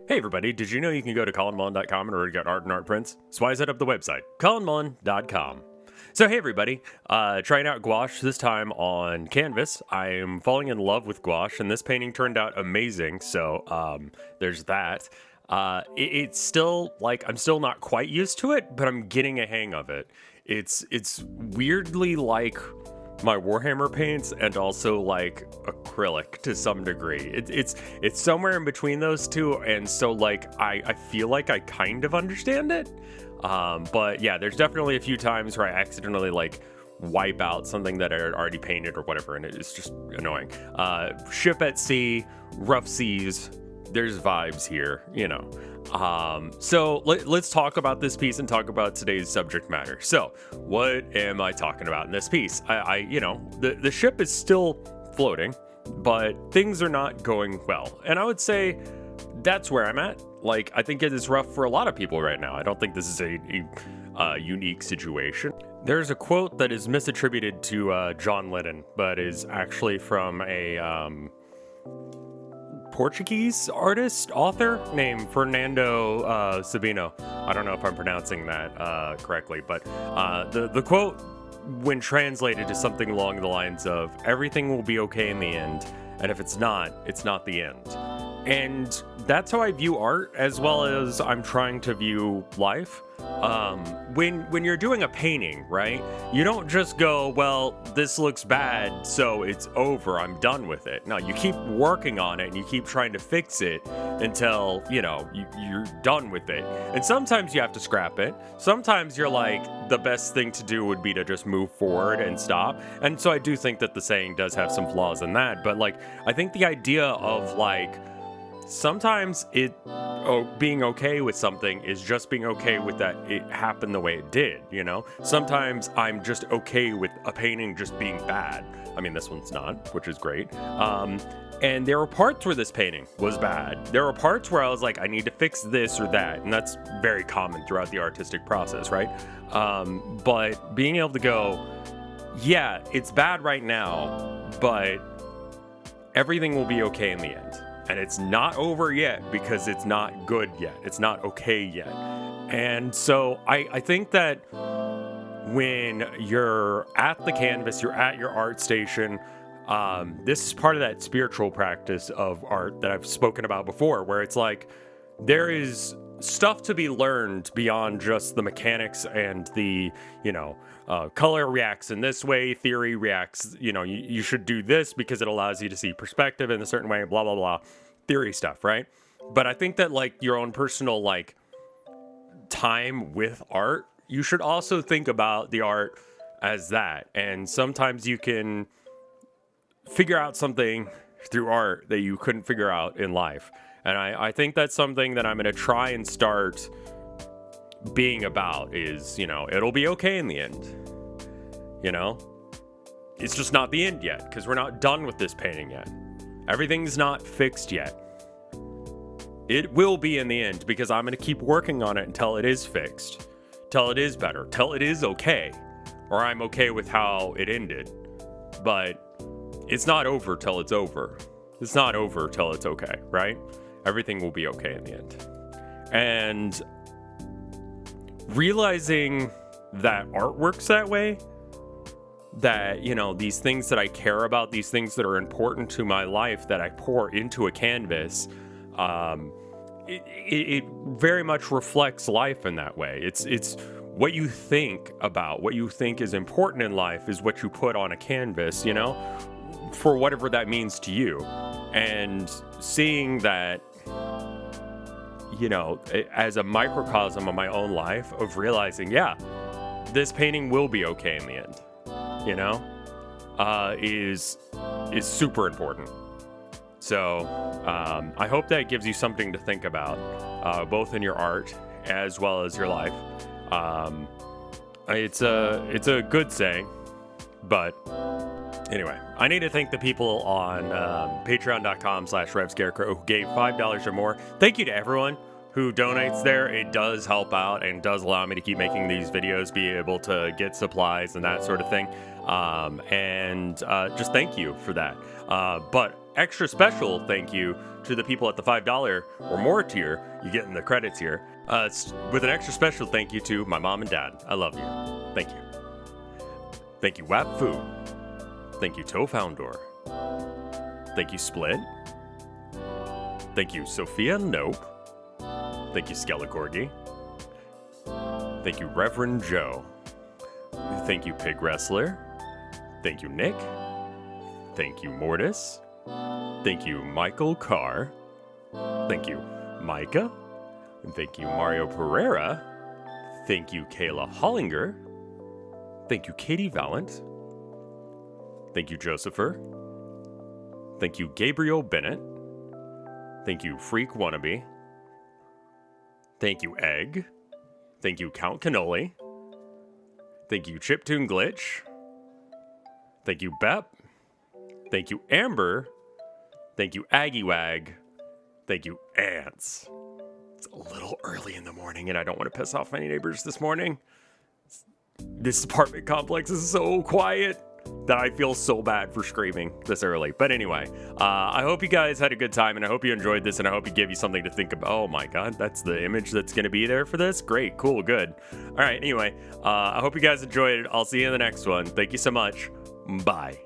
Hey everybody, did you know you can go to colinmullen.com in order to get art and art prints? So why is that up the website? colinmullen.com. So hey everybody, trying out gouache, this time on canvas. I am falling in love with gouache, and this painting turned out amazing, so there's that. It's still, like, I'm still not quite used to it, but I'm getting a hang of it. It's weirdly like my Warhammer paints and also like acrylic to some degree. It's somewhere in between those two, and so like I feel like I kind of understand it. But yeah, there's definitely a few times where I accidentally like wipe out something that I had already painted or whatever, and it's just annoying. Ship at sea, rough seas, there's vibes here, you know. So let's talk about this piece and talk about today's subject matter. So what am I talking about in this piece? You know, the ship is still floating, but things are not going well. And I would say that's where I'm at. Like, I think it is rough for a lot of people right now. I don't think this is a unique situation. There's a quote that is misattributed to John Lennon, but is actually from a Portuguese author named Fernando Sabino. I don't know if I'm pronouncing that correctly, but the quote, when translated, is something along the lines of, everything will be okay in the end, and if it's not the end. And that's how I view art, as well as I'm trying to view life. When you're doing a painting, right, you don't just go, well, this looks bad, so it's over, I'm done with it. No, you keep working on it and you keep trying to fix it until, you know, you're done with it. And sometimes you have to scrap it. Sometimes you're like, the best thing to do would be to just move forward and stop. And so I do think that the saying does have some flaws in that. But like, I think the idea of like, sometimes being okay with something is just being okay with that it happened the way it did, you know? Sometimes I'm just okay with a painting just being bad. I mean, this one's not, which is great. And there were parts where this painting was bad. There were parts where I was like, I need to fix this or that. And that's very common throughout the artistic process, right? But being able to go, yeah, it's bad right now, but everything will be okay in the end. And it's not over yet because it's not good yet. It's not okay yet. And so I think that when you're at the canvas, you're at your art station, this is part of that spiritual practice of art that I've spoken about before, where it's like there is stuff to be learned beyond just the mechanics and the, you know, color reacts in this way, theory reacts, you know, you should do this because it allows you to see perspective in a certain way, blah, blah, blah, theory stuff, right? But I think that like your own personal like time with art, you should also think about the art as that. And sometimes you can figure out something through art that you couldn't figure out in life. And I think that's something that I'm going to try and start being about is, you know, it'll be okay in the end. You know, it's just not the end yet because we're not done with this painting yet. Everything's not fixed yet. It will be in the end because I'm going to keep working on it until it is fixed, till it is better, till it is okay, or I'm okay with how it ended. But it's not over till it's over. It's not over till it's okay, right? Everything will be okay in the end. And realizing that art works that way, that, you know, these things that I care about, these things that are important to my life that I pour into a canvas, it very much reflects life in that way. It's what you think about, what you think is important in life is what you put on a canvas, you know, for whatever that means to you. And seeing that, you know, as a microcosm of my own life, of realizing, yeah, this painting will be okay in the end, you know, is super important. So I hope that gives you something to think about, both in your art as well as your life. It's a good saying, but anyway, I need to thank the people on patreon.com/RevScarecrow who gave $5 or more. Thank you to everyone who donates there. It does help out and does allow me to keep making these videos, be able to get supplies and that sort of thing. And just thank you for that. But extra special thank you to the people at the $5 or more tier. You get in the credits here. With an extra special thank you to my mom and dad. I love you. Thank you. Thank you, Wap Fu. Thank you, Toe Foundor. Thank you, Split. Thank you, Sophia Nope. Thank you, Skelecorgi. Thank you, Reverend Joe. Thank you, Pig Wrestler. Thank you, Nick. Thank you, Mortis. Thank you, Michael Carr. Thank you, Micah. And thank you, Mario Pereira. Thank you, Kayla Hollinger. Thank you, Katie Valent. Thank you, Josepher. Thank you, Gabriel Bennett. Thank you, Freak Wannabe. Thank you, Egg. Thank you, Count Cannoli. Thank you, Chiptune Glitch. Thank you, Bep. Thank you, Amber. Thank you, Aggie Wag. Thank you, Ants. It's a little early in the morning and I don't want to piss off any neighbors this morning. This apartment complex is so quiet that I feel so bad for screaming this early. But anyway, I hope you guys had a good time and I hope you enjoyed this and I hope it gave you something to think about. Oh my god, that's the image that's going to be there for this? Great, cool, good. All right, anyway, I hope you guys enjoyed it. I'll see you in the next one. Thank you so much. Bye.